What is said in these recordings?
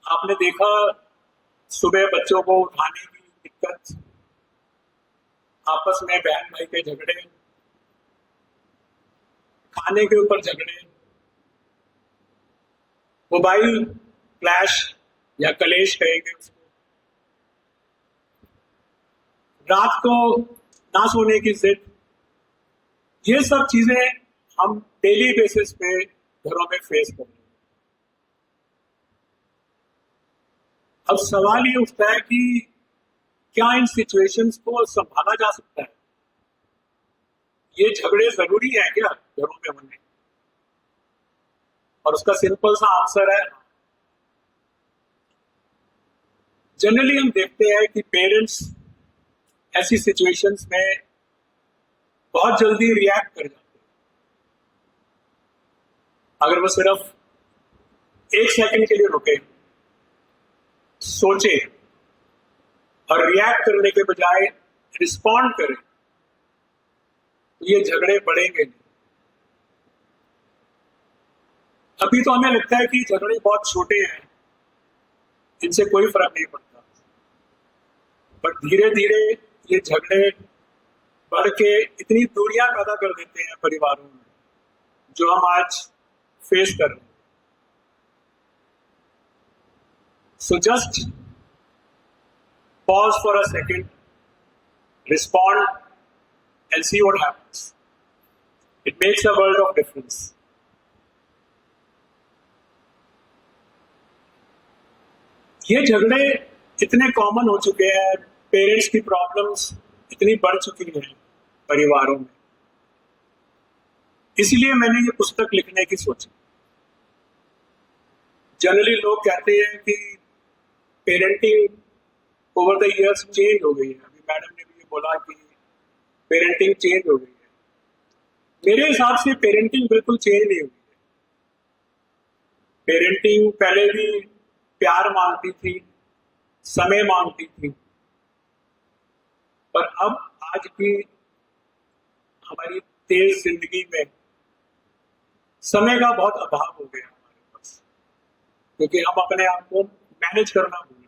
आपने देखा सुबह बच्चों को उठाने की दिक्कत, आपस में बहन भाई के झगड़े, खाने के ऊपर झगड़े, मोबाइल क्लैश या कलेश कहेंगे उसको, रात को ना सोने की जिद, ये सब चीजें हम डेली बेसिस पे घरों में फेस कर रहे हैं। अब सवाल ये उठता है कि क्या इन सिचुएशंस को संभाला जा सकता है? ये झगड़े जरूरी है क्या घरों में होने? और उसका सिंपल सा आंसर है, जनरली हम देखते हैं कि पेरेंट्स ऐसी सिचुएशंस में बहुत जल्दी रिएक्ट कर जाते हैं। अगर वो सिर्फ एक सेकंड के लिए रुके, सोचे और रिएक्ट करने के बजाय रिस्पॉन्ड करें, तो ये झगड़े बढ़ेंगे नहीं। अभी तो हमें लगता है कि झगड़े बहुत छोटे हैं, इनसे कोई फर्क नहीं पड़ता, बट धीरे धीरे ये झगड़े बढ़ के इतनी दूरियां पैदा कर देते हैं परिवारों में, जो हम आज फेस कर रहे हैं। So just pause for a second, respond, and see what happens. It makes a world of difference. ये झगड़े इतने कॉमन हो चुके हैं, पेरेंट्स की प्रॉब्लम्स इतनी बढ़ चुकी हैं परिवारों में, इसलिए मैंने ये पुस्तक लिखने की सोची। जनरली लोग कहते हैं कि parenting over the years change हो गई है। अभी मैडम ने भी बोला कि पेरेंटिंग चेंज हो गई है। मेरे हिसाब से पेरेंटिंग बिल्कुल चेंज नहीं हुई है। पेरेंटिंग पहले भी प्यार मांगती थी, समय मांगती थी, पर अब आज की हमारी तेज जिंदगी में समय का बहुत अभाव हो गया हमारे पास, क्योंकि हम अपने आप को मैनेज करना भूल गए।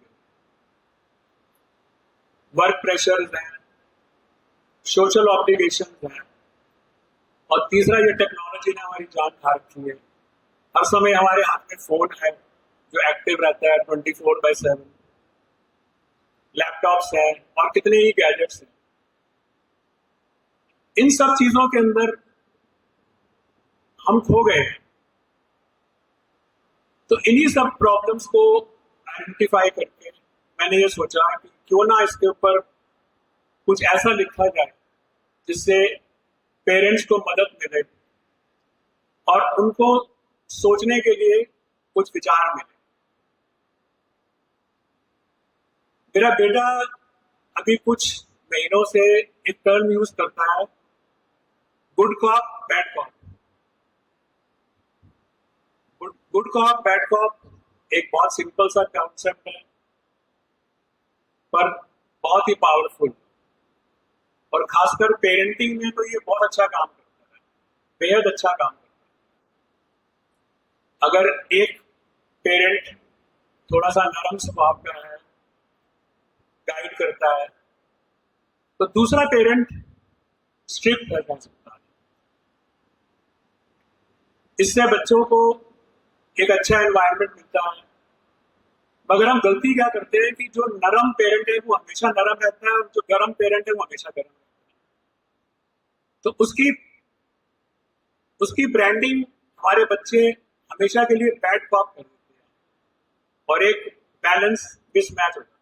वर्क प्रेशर्स हैं, सोशल ऑब्लिगेशंस हैं, और तीसरा ये टेक्नोलॉजी ने हमारी जान खा रखी है। हर समय हमारे हाथ में फोन है जो एक्टिव रहता है 24/7, लैपटॉप्स हैं और कितने ही गैजेट्स हैं। इन सब चीजों के अंदर हम खो गए हैं। तो इन्हीं सब प्रॉब्लम्स को आइडेंटिफाई करके मैंने ये सोचा कि क्यों ना इसके ऊपर कुछ ऐसा लिखा जाए जिससे पेरेंट्स को मदद मिले और उनको सोचने के लिए कुछ विचार मिले। मेरा बेटा अभी कुछ महीनों से एक टर्म यूज करता है, good cop bad cop. Good cop bad cop एक बहुत सिंपल सा कॉन्सेप्ट है, पर बहुत ही पावरफुल, और खासकर पेरेंटिंग में तो ये बहुत अच्छा काम करता है, बेहद अच्छा काम करता है। अगर एक पेरेंट थोड़ा सा नरम स्वभाव का है, गाइड करता है, तो दूसरा पेरेंट स्ट्रिक्ट कर सकता है। इससे बच्चों को एक अच्छा एनवायरनमेंट मिलता है। मगर हम गलती क्या करते हैं कि जो नरम पेरेंट है वो हमेशा नरम रहता है, और जो गर्म पेरेंट है वो हमेशा गर्म रहता है। तो उसकी ब्रांडिंग हमारे बच्चे हमेशा के लिए बैड कॉप कर देते हैं, और एक बैलेंस मिसमैच होता है।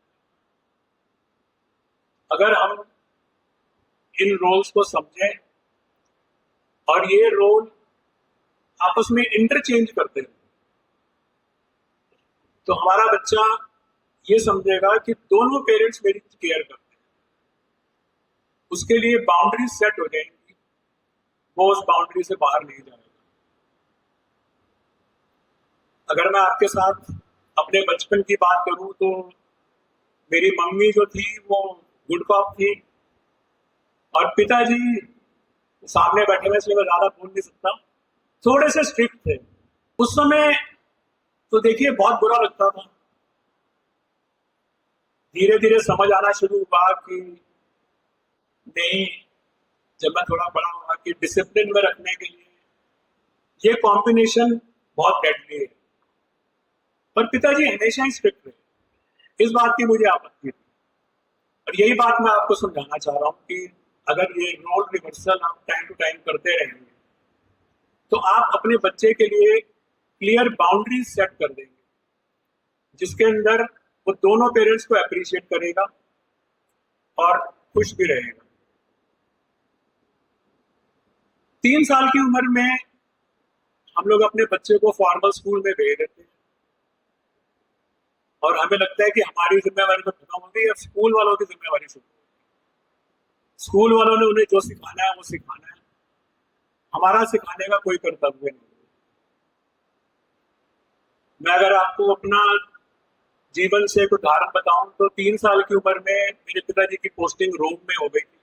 अगर हम इन रोल्स को समझें और ये रोल आपस में इंटरचेंज करते हैं, तो हमारा बच्चा ये समझेगा कि दोनों पेरेंट्स मेरी केयर करते हैं। उसके लिए बाउंड्रीज सेट हो जाएंगी, वो उस बाउंड्री से बाहर नहीं जाएगा। अगर मैं आपके साथ अपने बचपन की बात करूं तो मेरी मम्मी जो थी वो गुड कॉप थी, और पिताजी सामने बैठे हुए, इसलिए मैं ज्यादा बोल नहीं सकता, थोड़े से स्ट्रिक्ट थे। उस समय तो देखिए बहुत बुरा लगता था धीरे धीरे समझ आना शुरू हुआ कि नहीं, जब मैं थोड़ा बड़ा हुआ कि डिसिप्लिन में रखने के लिए ये कॉम्बिनेशन बहुत डेडली है। पर पिताजी हमेशा ही स्ट्रिक्ट रहे, इस बात की मुझे आपत्ति थी। और यही बात मैं आपको समझाना चाह रहा हूँ कि अगर ये रोल रिवर्सल आप टाइम टू टाइम करते रहेंगे तो आप अपने बच्चे के लिए क्लियर बाउंड्रीज सेट कर देंगे, जिसके अंदर वो दोनों पेरेंट्स को अप्रिशिएट करेगा और खुश भी रहेगा। 3 साल की उम्र में हम लोग अपने बच्चे को फॉर्मल स्कूल में भेज देते हैं और हमें लगता है कि हमारी जिम्मेवारी तो खत्म हो गई, अब स्कूल वालों की जिम्मेवारी शुरू हो गई। स्कूल वालों ने उन्हें जो सिखाना है वो सिखाना है, हमारा सिखाने का कोई कर्तव्य नहीं। मैं अगर आपको अपना जीवन से एक उदाहरण बताऊं तो 3 साल की उम्र में मेरे पिताजी की पोस्टिंग रोम में हो गई थी।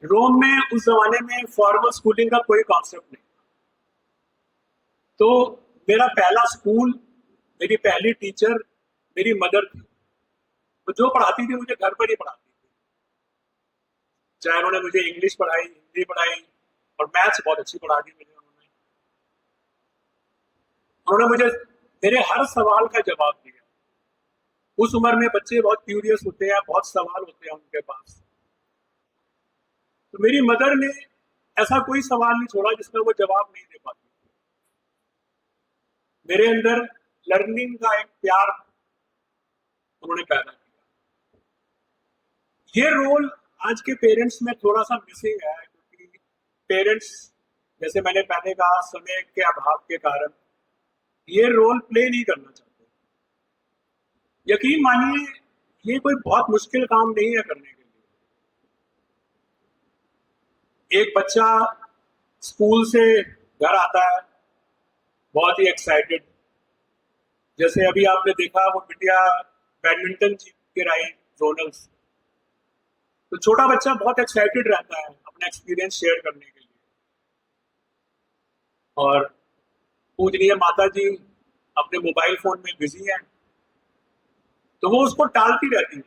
रोम में उस जमाने में फॉर्मल स्कूलिंग का कोई कॉन्सेप्ट नहीं, तो मेरा पहला स्कूल, मेरी पहली टीचर मेरी मदर थी। तो जो पढ़ाती थी मुझे घर पर ही पढ़ाती थी, चाहे उन्होंने मुझे इंग्लिश पढ़ाई, हिंदी पढ़ाई और मैथ्स बहुत अच्छी पढ़ा दी मुझे। उन्होंने मुझे मेरे हर सवाल का जवाब दिया। उस उम्र में बच्चे बहुत क्यूरियस होते हैं, बहुत सवाल होते हैं उनके पास। तो मेरी मदर ने ऐसा कोई सवाल नहीं छोड़ा जिसमें वो जवाब नहीं दे पाती। मेरे अंदर लर्निंग का एक प्यार उन्होंने पैदा किया। ये रोल आज के पेरेंट्स में थोड़ा सा मिसिंग है, क्योंकि पेरेंट्स, जैसे मैंने पहले कहा, समय के अभाव के कारण ये रोल प्ले नहीं करना चाहते। यकीन मानिए ये कोई बहुत मुश्किल काम नहीं है करने के लिए। एक बच्चा स्कूल से घर आता है बहुत ही एक्साइटेड, जैसे अभी आपने देखा वो बिटिया बैडमिंटन जीत के आई जोनल्स, तो छोटा बच्चा बहुत एक्साइटेड रहता है अपना एक्सपीरियंस शेयर करने के लिए। और पूजनीय माता जी अपने मोबाइल फोन में बिजी हैं, तो वो उसको टालती रहती है,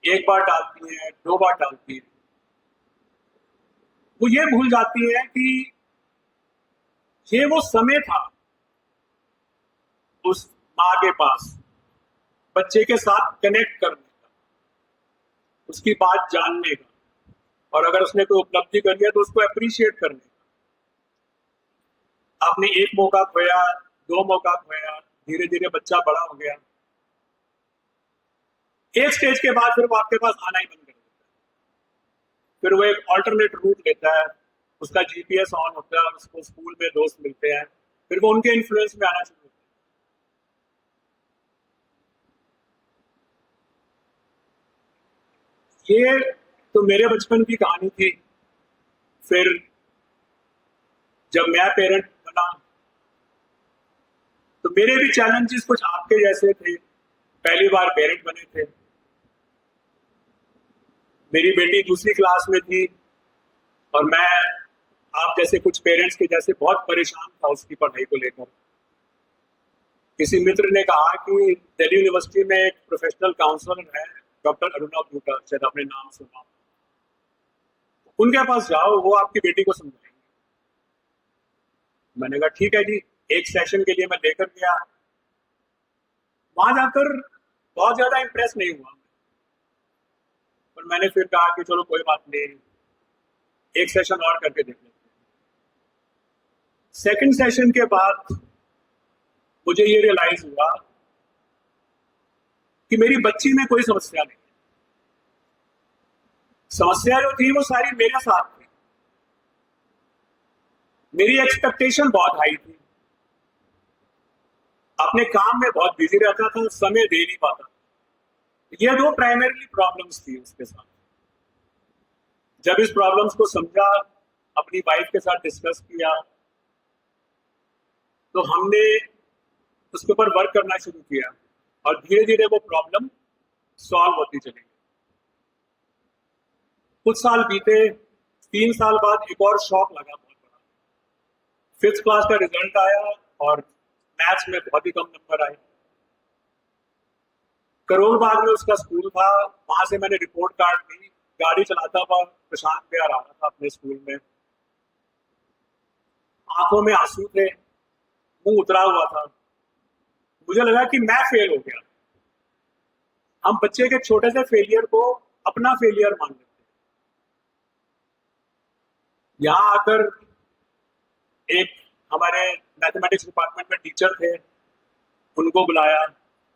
एक बार टालती है, 2 बार टालती है। वो ये भूल जाती है कि ये वो समय था उस माँ के पास बच्चे के साथ कनेक्ट करने का, उसकी बात जानने का, और अगर उसने कोई उपलब्धि कर लिया तो उसको अप्रिशिएट करने का। आपने एक मौका खोया, 2 मौका खोया, धीरे धीरे बच्चा बड़ा हो गया। एक स्टेज के बाद फिर वो आपके पास आना ही बंद कर देता है, फिर वो एक ऑल्टरनेट रूट लेता है, उसका जीपीएस ऑन होता है, उसको स्कूल में दोस्त मिलते हैं, फिर वो उनके इन्फ्लुएंस में आना शुरू होता है। ये तो मेरे बचपन की कहानी थी। फिर जब मैं पेरेंट बना तो मेरे भी चैलेंजेस कुछ आपके जैसे थे, पहली बार पेरेंट बने थे। मेरी बेटी दूसरी क्लास में थी और मैं आप जैसे कुछ पेरेंट्स के जैसे बहुत परेशान था उसकी पढ़ाई को लेकर। किसी मित्र ने कहा कि दिल्ली यूनिवर्सिटी में एक प्रोफेशनल काउंसलर है, डॉक्टर अरुणा बूटा, शायद आपने नाम सुना, उनके पास जाओ, वो आपकी बेटी को समझाएंगे। मैंने कहा ठीक है जी। एक सेशन के लिए मैं लेकर गया, वहां जाकर बहुत ज्यादा इंप्रेस नहीं हुआ, पर मैंने फिर कहा कि चलो कोई बात नहीं, एक सेशन और करके देख लेते हैं। सेकंड सेशन के बाद मुझे ये रियलाइज हुआ कि मेरी बच्ची में कोई समस्या नहीं, समस्या जो थी वो सारी मेरे साथ थी। मेरी एक्सपेक्टेशन बहुत हाई थी, अपने काम में बहुत बिजी रहता था, समय दे नहीं पाता। ये 2 प्राइमरी प्रॉब्लम्स थी उसके साथ। जब इस प्रॉब्लम्स को समझा, अपनी वाइफ के साथ डिस्कस किया, तो हमने उसके ऊपर वर्क करना शुरू किया और धीरे धीरे वो प्रॉब्लम सॉल्व होती चली गई। कुछ साल बीते, 3 साल बाद एक और शॉक लगा बहुत बड़ा। 5th क्लास का रिजल्ट आया और मैथ्स में बहुत ही कम नंबर आए। करोल बाग में उसका स्कूल था, वहां से मैंने रिपोर्ट कार्ड दी। गाड़ी चलाता हुआ प्रशांत बिहार आ रहा था अपने स्कूल में, आंखों में आंसू थे, मुंह उतरा हुआ था। मुझे लगा कि मैं फेल हो गया। हम बच्चे के छोटे से फेलियर को अपना फेलियर मान लेते हैं। यहाँ आकर एक हमारे मैथमेटिक्स डिपार्टमेंट में टीचर थे, उनको बुलाया,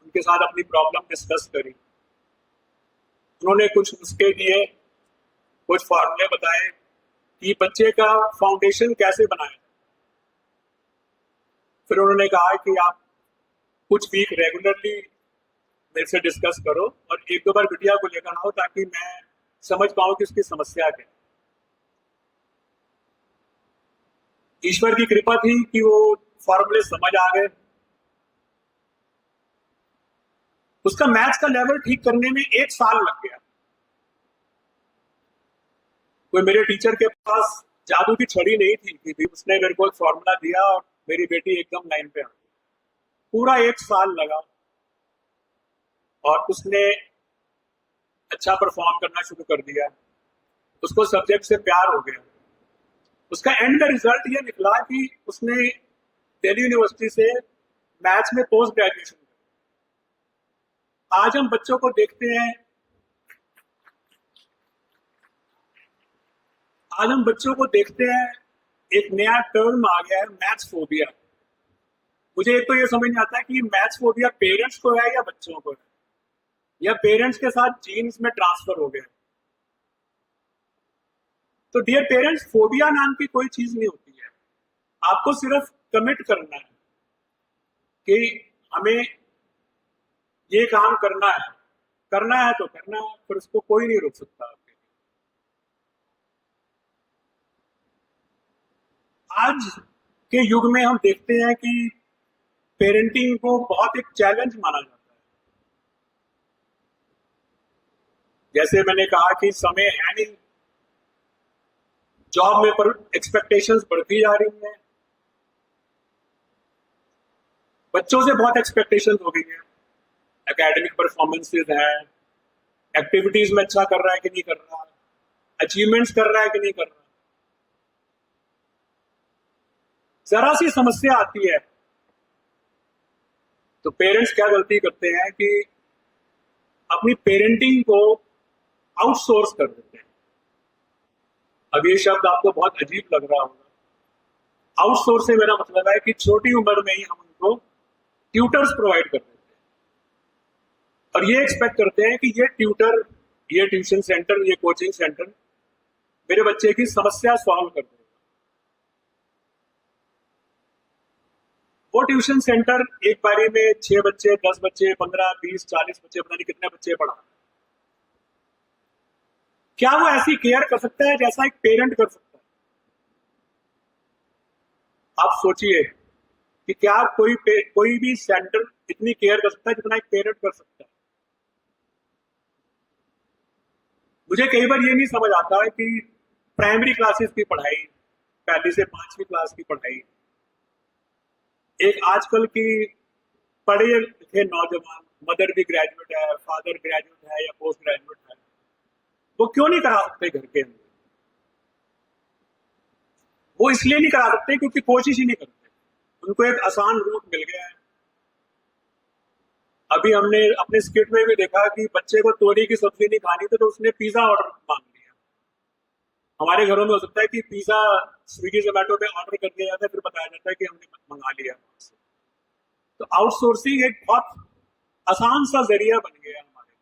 उनके साथ अपनी प्रॉब्लम डिस्कस करी। उन्होंने कुछ नुस्खे दिए, कुछ फॉर्मूले बताए कि बच्चे का फाउंडेशन कैसे बनाए। फिर उन्होंने कहा कि आप कुछ वीक रेगुलरली मेरे से डिस्कस करो और एक दो बार बिटिया को लेकर आओ ताकि मैं समझ पाऊं कि उसकी समस्या क्या है। ईश्वर की कृपा थी कि वो फॉर्मूले समझ आ गए। उसका मैथ्स का लेवल ठीक करने में 1 साल लग गया। कोई मेरे टीचर के पास जादू की छड़ी नहीं थी कि उसने मेरे को एक फॉर्मूला दिया और मेरी बेटी एकदम लाइन पे आ गई। पूरा 1 साल लगा और उसने अच्छा परफॉर्म करना शुरू कर दिया। उसको सब्जेक्ट से प्यार हो गया। उसका एंड का रिजल्ट ये निकला कि उसने दिल्ली यूनिवर्सिटी से मैथ्स में पोस्ट ग्रेजुएशन किया। आज हम बच्चों को देखते हैं, एक नया टर्म आ गया है, मैथ्स फोबिया। मुझे एक तो ये समझ नहीं आता है कि मैथ्स फोबिया पेरेंट्स को है या बच्चों को है, या पेरेंट्स के साथ जीन्स में ट्रांसफर हो गया। तो डियर पेरेंट्स, फोबिया नाम की कोई चीज नहीं होती है। आपको सिर्फ कमिट करना है कि हमें ये काम करना है तो करना है, फिर उसको कोई नहीं रोक सकता आपके। आज के युग में हम देखते हैं कि पेरेंटिंग को बहुत एक चैलेंज माना जाता है। जैसे मैंने कहा कि समय है नहीं, जॉब में पर एक्सपेक्टेशंस बढ़ती जा रही हैं, बच्चों से बहुत एक्सपेक्टेशंस हो गई है। एकेडमिक परफॉर्मेंसेस है, एक्टिविटीज में अच्छा कर रहा है कि नहीं कर रहा, अचीवमेंट्स कर रहा है कि नहीं कर रहा। जरा सी समस्या आती है तो पेरेंट्स क्या गलती करते हैं कि अपनी पेरेंटिंग को आउटसोर्स कर देते हैं। अब ये शब्द आपको बहुत अजीब लग रहा होगा। आउटसोर्स से मेरा मतलब है कि छोटी उम्र में ही हम उनको ट्यूटर्स प्रोवाइड कर देते हैं और ये एक्सपेक्ट करते हैं कि ये ट्यूटर, ये ट्यूशन सेंटर, ये कोचिंग सेंटर मेरे बच्चे की समस्या सॉल्व कर देगा। वो ट्यूशन सेंटर एक बारी में 6 बच्चे, 10 बच्चे, 15, 20, 40 बच्चे, पता नहीं कितने बच्चे पढ़ा। क्या वो ऐसी केयर कर सकता है जैसा एक पेरेंट कर सकता है? आप सोचिए कि क्या कोई भी सेंटर इतनी केयर कर सकता है जितना एक पेरेंट कर सकता है? मुझे कई बार ये नहीं समझ आता है कि प्राइमरी क्लासेस की पढ़ाई, 1 से 5वीं क्लास की पढ़ाई, एक आजकल की पढ़े लिखे नौजवान, मदर भी ग्रेजुएट है, फादर ग्रेजुएट है या पोस्ट ग्रेजुएट है, वो क्यों नहीं करा सकते घर के अंदर? वो इसलिए नहीं करा सकते क्योंकि कोशिश ही नहीं करते। उनको एक आसान रूट मिल गया है। अभी हमने अपने स्किट में भी देखा कि बच्चे को तोरी की सब्जी नहीं खानी थी तो उसने पिज्जा ऑर्डर मांग लिया। हमारे घरों में हो सकता है कि पिज्जा स्विगी जोमेटो पे ऑर्डर कर दिया जाता है, फिर बताया जाता है कि हमने मंगा लिया। तो आउटसोर्सिंग एक बहुत आसान सा जरिया बन गया हमारे लिए।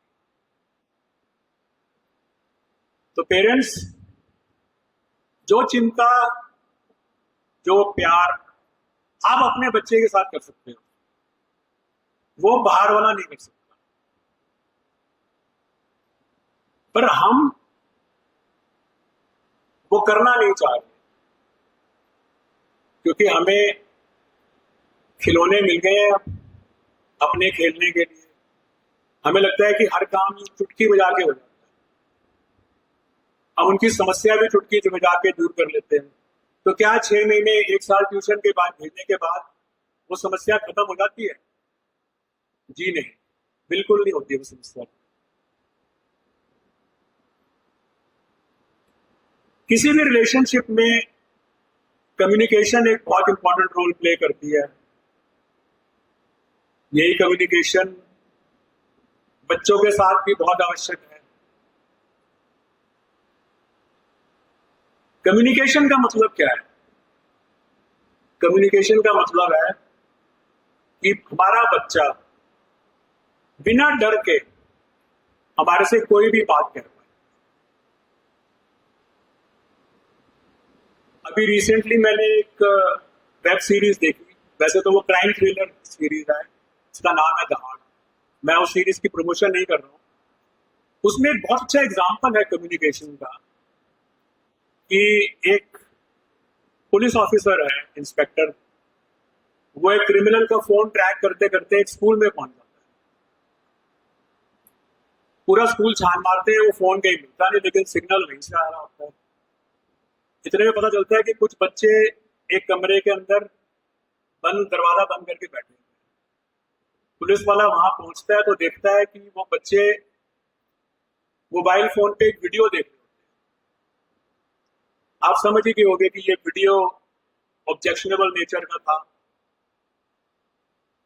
तो पेरेंट्स, जो चिंता, जो प्यार आप अपने बच्चे के साथ कर सकते हो, वो बाहर वाला नहीं कर सकता। पर हम वो करना नहीं चाह रहे क्योंकि हमें खिलौने मिल गए हैं अपने खेलने के लिए। हमें लगता है कि हर काम चुटकी बजा के हो जाता है। हम उनकी समस्या भी चुटकी बजा के दूर कर लेते हैं। तो क्या 6 महीने, 1 साल ट्यूशन के बाद भेजने के बाद वो समस्या खत्म हो जाती है? जी नहीं। बिल्कुल नहीं होती वो समस्या। किसी भी रिलेशनशिप में कम्युनिकेशन एक बहुत इंपॉर्टेंट रोल प्ले करती है। यही कम्युनिकेशन बच्चों के साथ भी बहुत आवश्यक है। कम्युनिकेशन का मतलब क्या है? कम्युनिकेशन का मतलब है कि हमारा बच्चा बिना डर के हमारे से कोई भी बात कर पाए। अभी रिसेंटली मैंने एक वेब सीरीज देखी, वैसे तो वो क्राइम थ्रिलर सीरीज है, इसका नाम है दहाड़। मैं उस सीरीज की प्रमोशन नहीं कर रहा हूँ। उसमें एक बहुत अच्छा एग्जाम्पल है कम्युनिकेशन का कि एक पुलिस ऑफिसर है, इंस्पेक्टर, वो एक क्रिमिनल का फोन ट्रैक करते करते एक स्कूल में पहुंच जाता है। पूरा स्कूल छान मारते हैं, वो फोन कहीं मिलता नहीं, लेकिन सिग्नल वहीं से आ रहा होता है। इतने में पता चलता है कि कुछ बच्चे एक कमरे के अंदर बंद, दरवाजा बंद करके बैठे हैं। पुलिस वाला वहां पहुंचता है तो देखता है कि वो बच्चे मोबाइल फोन पे एक वीडियो देख रहे होते हैं। आप समझ ही गए होंगे कि ये वीडियो ऑब्जेक्शनेबल नेचर का था,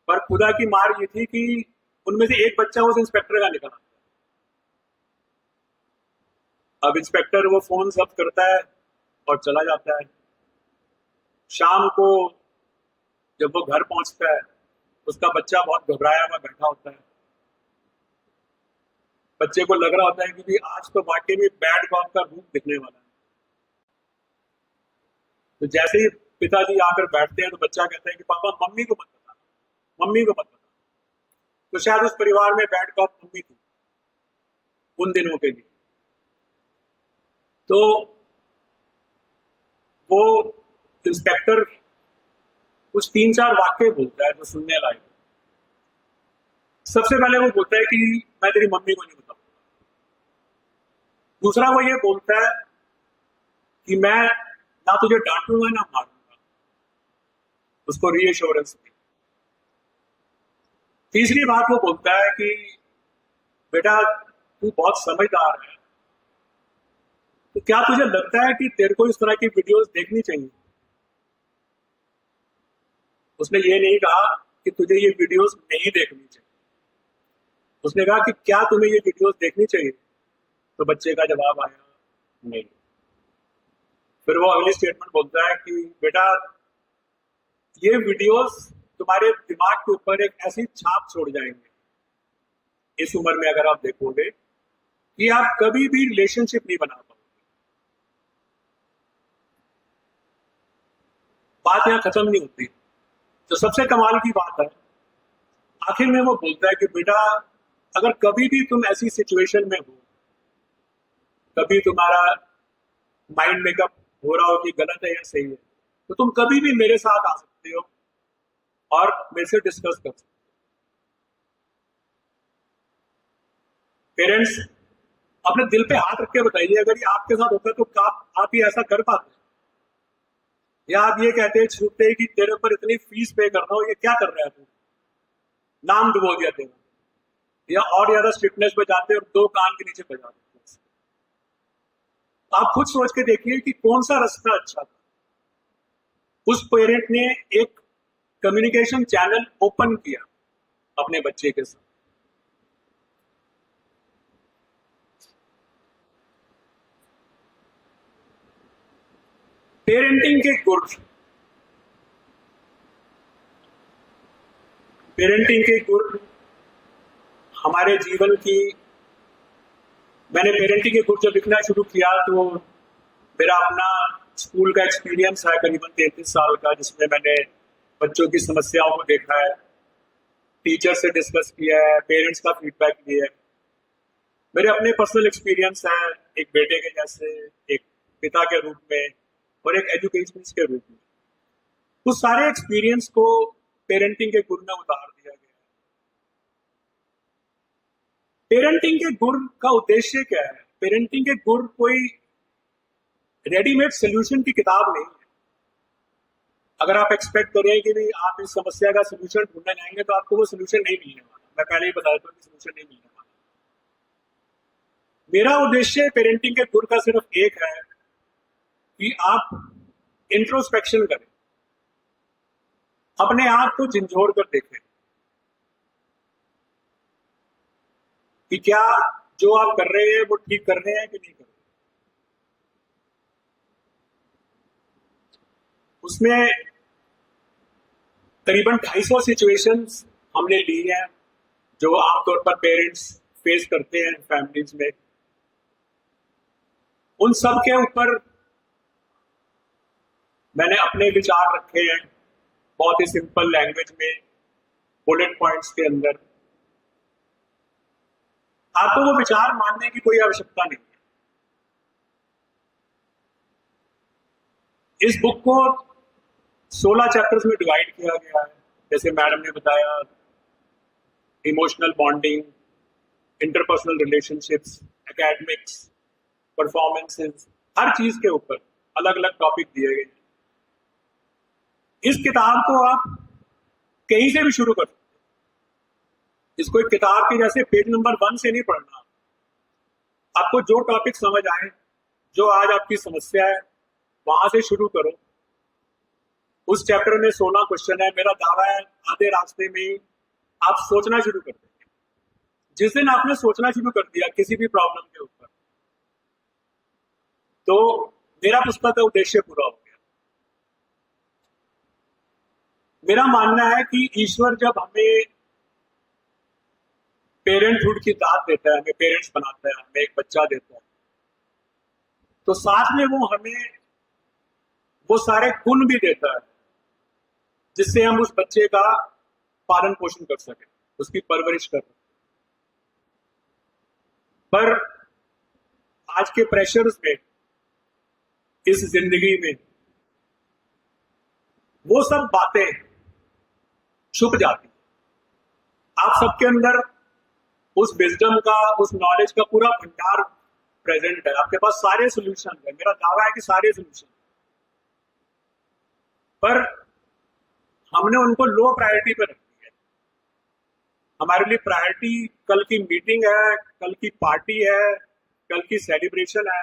पर खुदा की मार ये थी कि उनमें से एक बच्चा उस इंस्पेक्टर का निकला। अब इंस्पेक्टर वो फोन जब्त करता है और चला जाता है। शाम को जब वो घर पहुंचता है, उसका बच्चा बहुत घबराया हुआ बैठा होता है। बच्चे को लग रहा होता है कि भी आज तो वाकई में बैड कॉप का रूप दिखने वाला है। तो जैसे ही पिताजी आकर बैठते हैं तो बच्चा कहता है कि पापा मम्मी को मत बता, मम्मी को मत बता। तो शायद उस परिवार में बैड कॉप मम्मी थी उन दिनों के लिए। तो वो इंस्पेक्टर कुछ 3-4 वाक्य बोलता है जो सुनने लायक। सबसे पहले वो बोलता है कि मैं तेरी मम्मी को नहीं बताऊंगा। दूसरा वो ये बोलता है कि मैं ना तुझे डांटूंगा ना मारूंगा, उसको रीएश्योरेंस दी। तीसरी बात वो बोलता है कि बेटा तू बहुत समझदार है, तो क्या तुझे लगता है कि तेरे को इस तरह की वीडियोस देखनी चाहिए? उसने ये नहीं कहा कि तुझे ये वीडियोस नहीं देखनी चाहिए, उसने कहा कि क्या तुम्हें ये वीडियोस देखनी चाहिए? तो बच्चे का जवाब आया नहीं। फिर वो अगली स्टेटमेंट बोलता है कि बेटा ये वीडियोस तुम्हारे दिमाग के ऊपर एक ऐसी छाप छोड़ जाएंगे इस उम्र में, अगर आप देखोगे, कि आप कभी भी रिलेशनशिप नहीं बना पाओगे। बात यहां खत्म नहीं होती। तो सबसे कमाल की बात है, आखिर में वो बोलता है कि बेटा अगर कभी भी तुम ऐसी सिचुएशन में हो, कभी तुम्हारा माइंड मेकअप हो रहा हो कि गलत है या सही है, तो तुम कभी भी मेरे साथ आ सकते हो और मेरे से डिस्कस कर सकते हो। पेरेंट्स अपने दिल पे हाथ रख के बताइए, अगर ये आपके साथ होता तो आप ही ऐसा कर पाते? या आप ये कहते हैं छूटते कि तेरे ऊपर इतनी फीस पे कर रहा हूं, ये क्या कर रहा है तू, नाम डुबो दिया तेरा, या और ज्यादा स्ट्रिक्टनेस पे जाते और 2 कान के नीचे बजा देते। आप खुद सोच के देखिए कि कौन सा रास्ता अच्छा था। उस पेरेंट ने एक कम्युनिकेशन चैनल ओपन किया अपने बच्चे के साथ। पेरेंटिंग के गुण, पेरेंटिंग के गुण हमारे जीवन की, मैंने पेरेंटिंग के गुण जब लिखना शुरू किया तो मेरा अपना स्कूल का एक्सपीरियंस है करीबन 33 साल का, जिसमें मैंने बच्चों की समस्याओं को देखा है, टीचर से डिस्कस किया है, पेरेंट्स का फीडबैक लिया है। मेरे अपने पर्सनल एक्सपीरियंस है एक बेटे के जैसे, एक पिता के रूप में और एक एजुकेशनिस्ट के रूप में। उस सारे एक्सपीरियंस को पेरेंटिंग के गुण में उतार दिया गया है। पेरेंटिंग के गुण का उद्देश्य क्या है? पेरेंटिंग के गुण कोई रेडीमेड सोल्यूशन की किताब नहीं है। अगर आप एक्सपेक्ट करें कि भी आप इस समस्या का सोल्यूशन ढूंढने जाएंगे तो आपको वो सोल्यूशन नहीं मिलने वाला। मैं पहले ही बता देता हूँ कि सोल्यूशन नहीं मिलने वाला। मेरा उद्देश्य पेरेंटिंग के गुर का सिर्फ एक है कि आप इंट्रोस्पेक्शन करें, अपने आप को झिंझोड़ कर देखें कि क्या जो आप कर रहे हैं वो ठीक कर रहे हैं कि नहीं कर रहे। उसमें करीबन 250 सिचुएशंस हमने ली हैं जो आमतौर पर पेरेंट्स फेस करते हैं फैमिलीज में। उन सब के ऊपर मैंने अपने विचार रखे हैं बहुत ही सिंपल लैंग्वेज में, बुलेट पॉइंट्स के अंदर। आपको वो विचार मानने की कोई आवश्यकता नहीं है। इस बुक को 16 चैप्टर्स में डिवाइड किया गया है, जैसे मैडम ने बताया, emotional bonding, interpersonal relationships, academics, performances, हर चीज के ऊपर अलग अलग टॉपिक दिए गए। इस किताब को आप कहीं से भी शुरू कर सकते हैं। इसको एक किताब की जैसे पेज नंबर 1 से नहीं पढ़ना। आपको जो टॉपिक समझ आए, जो आज आपकी समस्या है, वहां से शुरू करो। उस चैप्टर में 16 क्वेश्चन है। मेरा दावा है आधे रास्ते में आप सोचना शुरू कर देंगे। जिस दिन आपने सोचना शुरू कर दिया किसी भी प्रॉब्लम के ऊपर, तो मेरा पुस्तक का उद्देश्य पूरा हो गया। मेरा मानना है कि ईश्वर जब हमें पेरेंटहुड की दात देता है, हमें पेरेंट्स बनाता है, हमें एक बच्चा देता है, तो साथ में वो हमें वो सारे गुण भी देता है जिससे हम उस बच्चे का पालन पोषण कर सकें, उसकी परवरिश कर सकें। पर आज के प्रेशर्स में, इस जिंदगी में, वो सब बातें छुप जाती। आप सबके अंदर उस विजडम का, उस नॉलेज का पूरा भंडार प्रेजेंट है। आपके पास सारे सॉल्यूशन है। मेरा दावा है कि सारे सॉल्यूशन, पर हमने उनको लो प्रायोरिटी पे रखी है। हमारे लिए प्रायोरिटी कल की मीटिंग है, कल की पार्टी है, कल की सेलिब्रेशन है,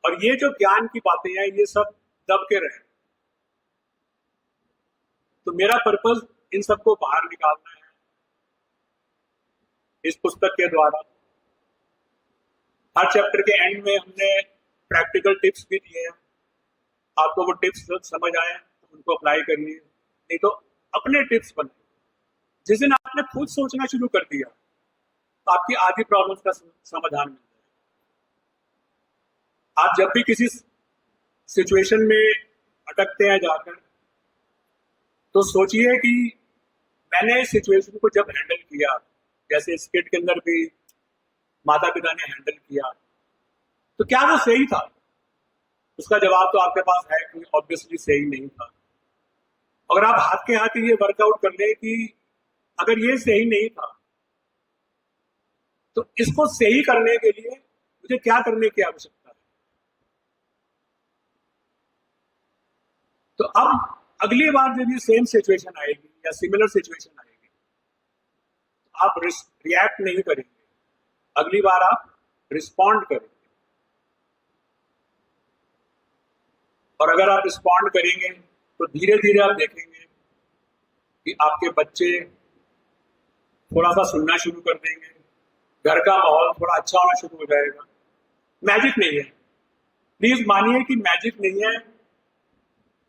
और ये जो ज्ञान की बातें हैं ये सब दब के रहे। तो मेरा पर्पस इन सबको बाहर निकालना है इस पुस्तक के द्वारा। हर चैप्टर के एंड में हमने प्रैक्टिकल टिप्स भी दिए हैं। आपको वो टिप्स समझ आए तो उनको अप्लाई करिए, नहीं तो अपने टिप्स बनाइए। जिस दिन आपने खुद सोचना शुरू कर दिया तो आपकी आधी प्रॉब्लम्स का समाधान मिल जाएगा। आप जब भी किसी सिचुएशन में अटकते हैं जाकर, तो सोचिए कि मैंने इस सिचुएशन को जब हैंडल किया, जैसे इस किट के अंदर भी माता पिता ने हैंडल किया, तो क्या वो सही था? उसका जवाब तो आपके पास है कि ऑब्वियसली सही नहीं था। अगर आप हाथ के हाथ ये वर्कआउट कर ले कि अगर ये सही नहीं था तो इसको सही करने के लिए मुझे क्या करने की आवश्यकता है। तो अब अगली बार जब ये सेम सिचुएशन आएगी या सिमिलर सिचुएशन आएगी, आप रिएक्ट नहीं करेंगे, अगली बार आप रिस्पॉन्ड करेंगे। और अगर आप रिस्पॉन्ड करेंगे तो धीरे धीरे आप देखेंगे कि आपके बच्चे थोड़ा सा सुनना शुरू कर देंगे, घर का माहौल थोड़ा अच्छा होना शुरू हो जाएगा। मैजिक नहीं है, प्लीज मानिए कि मैजिक नहीं है।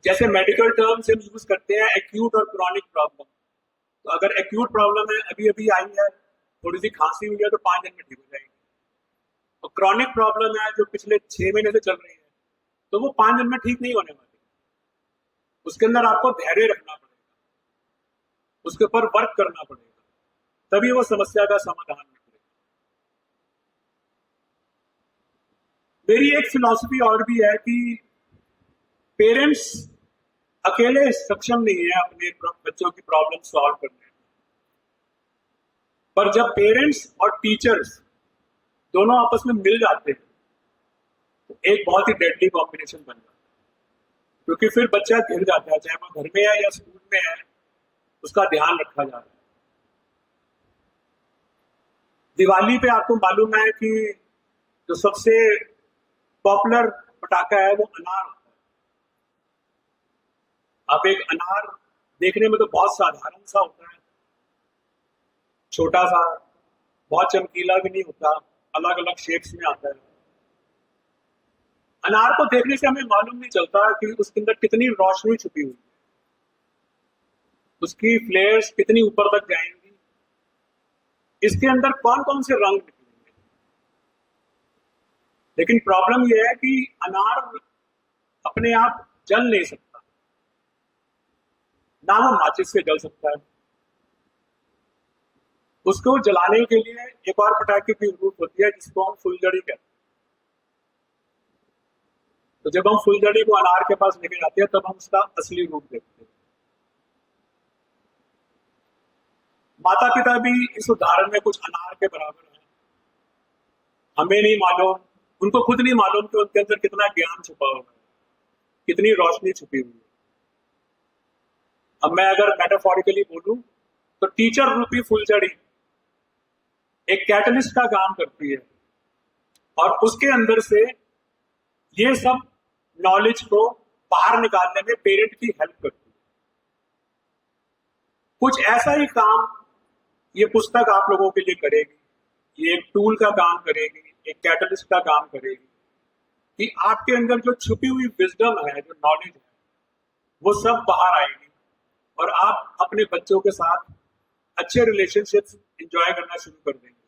जैसे मेडिकल टर्म्स हम यूज करते हैं एक्यूट और क्रॉनिक प्रॉब्लम, तो अगर एक्यूट प्रॉब्लम है, अभी अभी आई है, थोड़ी सी खांसी हुई है, तो 5 दिन में ठीक हो जाएगी। और क्रॉनिक प्रॉब्लम है जो पिछले 6 महीने से चल रही है, तो वो 5 दिन में ठीक नहीं होने वाली। उसके अंदर आपको धैर्य रखना पड़ेगा, उसके ऊपर वर्क करना पड़ेगा, तभी वो समस्या का समाधान निकलेगा। मेरी एक फिलॉसफी और भी है कि पेरेंट्स अकेले सक्षम नहीं है अपने बच्चों की प्रॉब्लम सॉल्व करने में, पर जब पेरेंट्स और टीचर्स दोनों आपस में मिल जाते हैं तो एक बहुत ही डेडली कॉम्बिनेशन बन जाता है। क्योंकि फिर बच्चा गिर जाता है, चाहे वो घर में है या स्कूल में है, उसका ध्यान रखा जाता है। दिवाली पे आपको मालूम है कि जो सबसे पॉपुलर पटाखा है वो अनार होता है। अब एक अनार देखने में तो बहुत साधारण सा होता है, छोटा सा, बहुत चमकीला भी नहीं होता, अलग अलग शेप्स में आता है। अनार को देखने से हमें मालूम नहीं चलता कि उसके अंदर कितनी रोशनी छुपी हुई है, उसकी फ्लेयर्स कितनी ऊपर तक जाएंगी, इसके अंदर कौन कौन से रंग निकलेंगे। लेकिन प्रॉब्लम यह है कि अनार अपने आप जल नहीं सकता, ना वो माचिस से जल सकता है। उसको जलाने के लिए एक और पटाखे की जरूरत होती है जिसको हम फुलझड़ी कहते हैं। तो जब हम फुलझड़ी को अनार के पास लेके जाते हैं तब हम उसका असली रूप देखते हैं। माता पिता भी इस उदाहरण में कुछ अनार के बराबर हैं। हमें नहीं मालूम, उनको खुद नहीं मालूम कि उनके अंदर कितना ज्ञान छुपा हुआ है, कितनी रोशनी छुपी हुई है। अब मैं अगर मेटाफोरिकली बोलूं तो टीचर रूपी फुलझड़ी एक कैटलिस्ट का काम करती है और उसके अंदर से ये सब नॉलेज को बाहर निकालने में पेरेंट की हेल्प करती है। कुछ ऐसा ही काम ये पुस्तक आप लोगों के लिए करेगी। ये एक टूल का काम करेगी, एक कैटलिस्ट का काम करेगी कि आपके अंदर जो छुपी हुई विजडम है, जो नॉलेज है, वो सब बाहर आएगी और आप अपने बच्चों के साथ अच्छे रिलेशनशिप्स एंजॉय करना शुरू कर देंगे।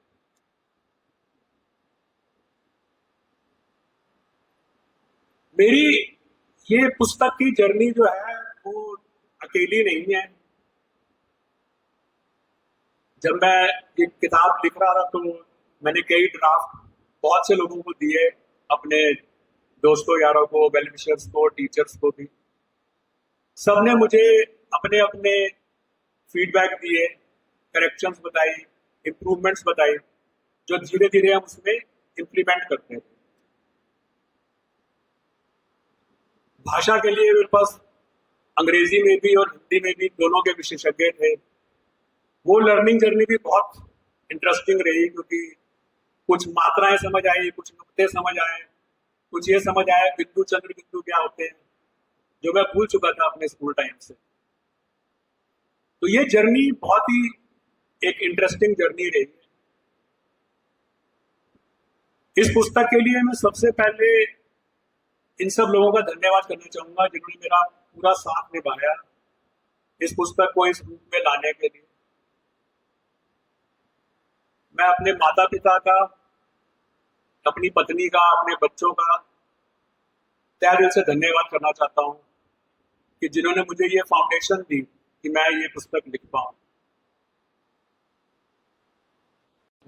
मेरी ये पुस्तक की जर्नी जो है वो अकेली नहीं है। जब मैं ये किताब लिख रहा था तो मैंने कई ड्राफ्ट बहुत से लोगों को दिए, अपने दोस्तों यारों को, वेल विशर्स को, टीचर्स को भी। सबने मुझे अपने अपने फीडबैक दिए, करेक्शंस बताई, इम्प्रूवमेंट्स बताई, जो धीरे धीरे हम उसमें इम्प्लीमेंट करते हैं। भाषा के लिए मेरे पास अंग्रेजी में भी और हिंदी में भी दोनों के विशेषज्ञ थे। वो लर्निंग जर्नी भी बहुत इंटरेस्टिंग रही क्योंकि कुछ मात्राएं समझ आई, कुछ नुक्ते समझ आए, कुछ ये समझ आए बिंदु चंद्र बिंदु क्या होते हैं, जो मैं भूल चुका था अपने स्कूल टाइम से। तो ये जर्नी बहुत ही एक इंटरेस्टिंग जर्नी रही। इस पुस्तक के लिए मैं सबसे पहले इन सब लोगों का धन्यवाद करना चाहूंगा जिन्होंने मेरा पूरा साथ निभाया इस पुस्तक को इस रूप में लाने के लिए। मैं अपने माता पिता का, अपनी पत्नी का, अपने बच्चों का तहे दिल से धन्यवाद करना चाहता हूं कि जिन्होंने मुझे ये फाउंडेशन दी कि मैं ये पुस्तक लिख पाऊं।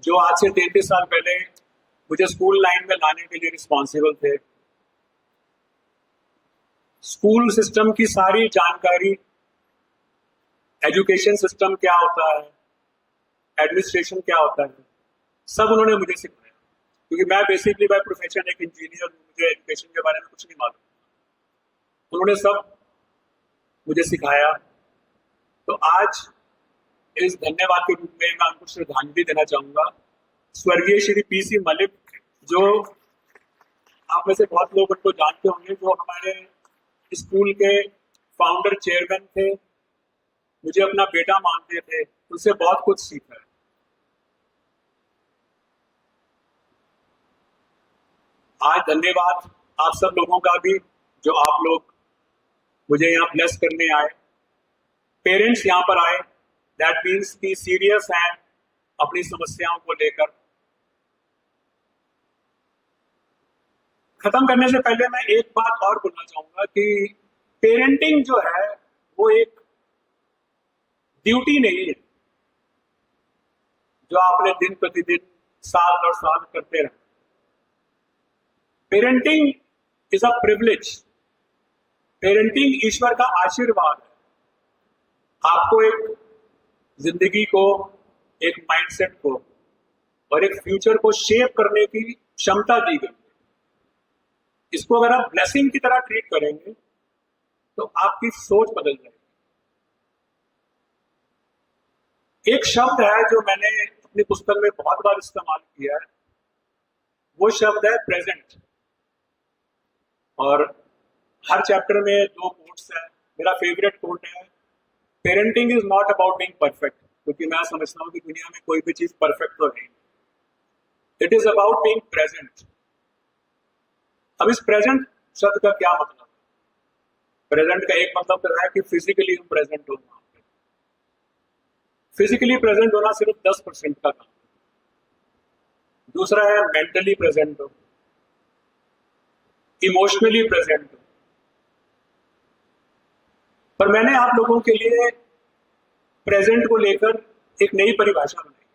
जो आज से 33 साल पहले मुझे स्कूल लाइन में लाने के लिए रिस्पॉन्सिबल थे, स्कूल सिस्टम की सारी जानकारी, एजुकेशन सिस्टम क्या होता है, एडमिनिस्ट्रेशन क्या होता है, सब उन्होंने मुझे सिखाया। क्योंकि मैं बेसिकली बाय प्रोफेशन एक इंजीनियर हूँ, मुझे एजुकेशन के बारे में कुछ नहीं मालूम। उन्होंने सब मुझे सिखाया। तो आज इस धन्यवाद के रूप में मैं उनको श्रद्धांजलि देना चाहूंगा। स्वर्गीय श्री पी.सी. मलिक, जो आप में से बहुत लोग उनको जानते होंगे, जो हमारे स्कूल के फाउंडर चेयरमैन थे, मुझे अपना बेटा मानते थे, उनसे बहुत कुछ सीखा है। आज धन्यवाद आप सब लोगों का भी, जो आप लोग मुझे यहाँ ब्लेस करने आए। पेरेंट्स यहाँ पर आए, दैट मीन्स कि सीरियस हैं अपनी समस्याओं को लेकर। खत्म करने से पहले मैं एक बात और बोलना चाहूंगा कि पेरेंटिंग जो है वो एक ड्यूटी नहीं है जो आपने दिन प्रतिदिन, साल और साल करते रहे। Parenting is a privilege. Parenting ईश्वर का आशीर्वाद है। आपको एक जिंदगी को, एक माइंडसेट को और एक फ्यूचर को शेप करने की क्षमता दी गई। इसको अगर आप ब्लेसिंग की तरह ट्रीट करेंगे तो आपकी सोच बदल जाएगी। एक शब्द है जो मैंने अपनी पुस्तक में बहुत बार इस्तेमाल किया है, वो शब्द है प्रेजेंट। और हर चैप्टर में 2 कोट्स है। मेरा फेवरेट कोट है, parenting is not about being perfect, क्योंकि मैं समझता हूँ कि दुनिया में कोई भी चीज परफेक्ट तो नहीं, it is about being present. अब इस प्रेजेंट शब्द का क्या मतलब है? प्रेजेंट का एक मतलब तो है कि फिजिकली हम प्रेजेंट हो वहां पे। फिजिकली प्रेजेंट होना सिर्फ 10% का काम। दूसरा है मेंटली प्रेजेंट हो, इमोशनली प्रेजेंट हो। पर मैंने आप लोगों के लिए प्रेजेंट को लेकर एक नई परिभाषा बनाई है,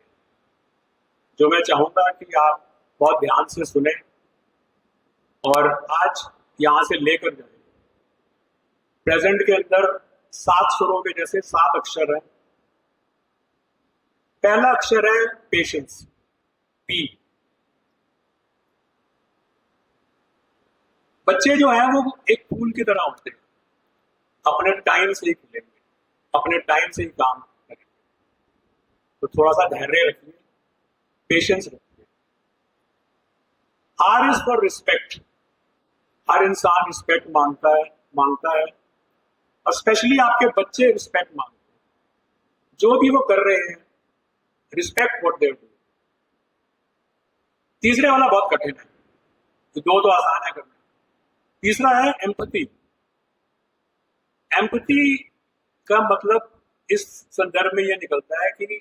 जो मैं चाहूंगा कि आप बहुत ध्यान से सुने और आज यहां से लेकर जाए। प्रेजेंट के अंदर 7 सुरों के जैसे 7 अक्षर है। पहला अक्षर है पेशेंस, पी। बच्चे जो है वो एक फूल की तरह होते हैं, अपने टाइम से ही खिलेंगे, अपने टाइम से ही काम करेंगे। तो थोड़ा सा धैर्य रखिए, पेशेंस रखिए। R is for respect. हर इंसान रिस्पेक्ट मांगता है और स्पेशली आपके बच्चे रिस्पेक्ट मांगते हैं। जो भी वो कर रहे हैं, रिस्पेक्ट व्हाट दे डू। तीसरे वाला बहुत कठिन है, तो 2 तो आसान है करना। तीसरा है एम्पैथी। एम्पैथी का मतलब इस संदर्भ में यह निकलता है कि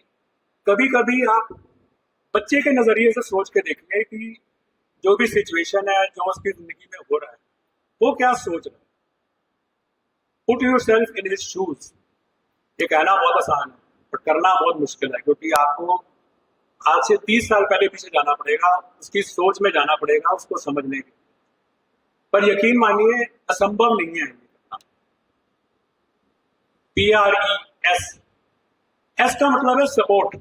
कभी कभी आप बच्चे के नजरिए से सोच के देखेंगे कि जो भी सिचुएशन है, जो उसकी जिंदगी में हो रहा है, वो क्या सोच रहा है। Put your self in his shoes. ये कहना बहुत आसान है पर करना बहुत मुश्किल है, क्योंकि आपको आज से 30 साल पहले पीछे जाना पड़ेगा, उसकी सोच में जाना पड़ेगा, उसको समझने के। पर यकीन मानिए असंभव नहीं है। PRES, एस का मतलब है सपोर्ट।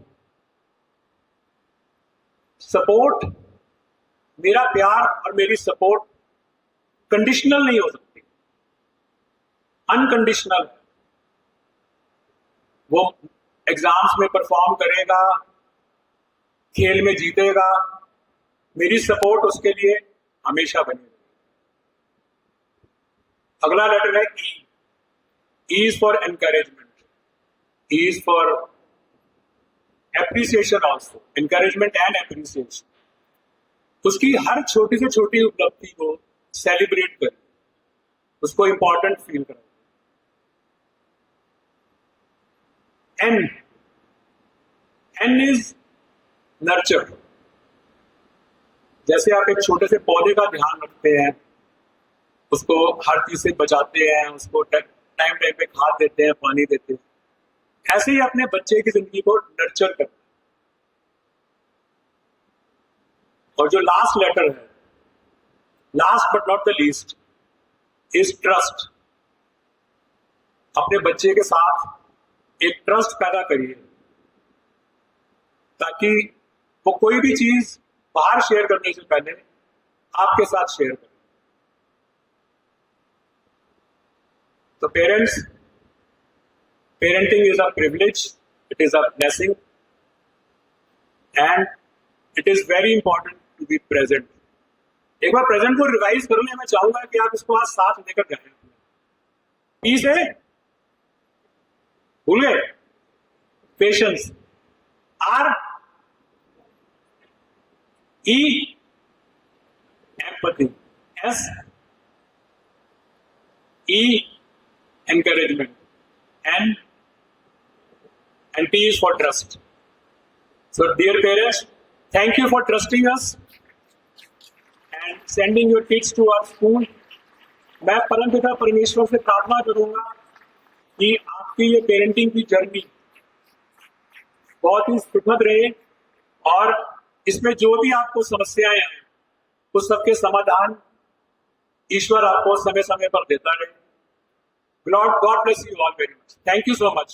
सपोर्ट, मेरा प्यार और मेरी सपोर्ट कंडीशनल नहीं हो सकती, अनकंडीशनल। वो एग्जाम्स में परफॉर्म करेगा, खेल में जीतेगा, मेरी सपोर्ट उसके लिए हमेशा बनी। अगला लेटर है ई। E is for encouragement. E is for appreciation also. Encouragement and appreciation. उसकी हर छोटी से छोटी उपलब्धि को सेलिब्रेट करें, उसको इंपॉर्टेंट फील करें। N is nurture. जैसे आप एक छोटे से पौधे का ध्यान रखते हैं, उसको हर चीज से बचाते हैं, उसको टाइम पे खाद देते हैं, पानी देते हैं, ऐसे ही अपने बच्चे की जिंदगी को नर्चर करते हैं। और जो लास्ट लेटर है, last but not the least, is trust. अपने बच्चे के साथ एक ट्रस्ट पैदा करिए, ताकि वो कोई भी चीज बाहर शेयर करने से पहले आपके साथ शेयर करे। So parents, parenting is a privilege, it is a blessing, and it is very important to be present. एक बार प्रेजेंट को रिवाइज करने मैं चाहूंगा कि आप इसको आज साथ लेकर जाएं। पी से भूल गए, patience. R, E, empathy. S, E, encouragement, and T is for trust. So dear parents, thank you for trusting us and sending your kids to our school. मैं परमपिता परमेश्वर से प्रार्थना करूंगा कि आपकी ये पेरेंटिंग की जर्नी बहुत ही सुखद रहे और इसमें जो भी आपको समस्याएं आए, उस सबके समाधान ईश्वर आपको समय समय पर देता रहे। God bless you all very much. Thank you so much.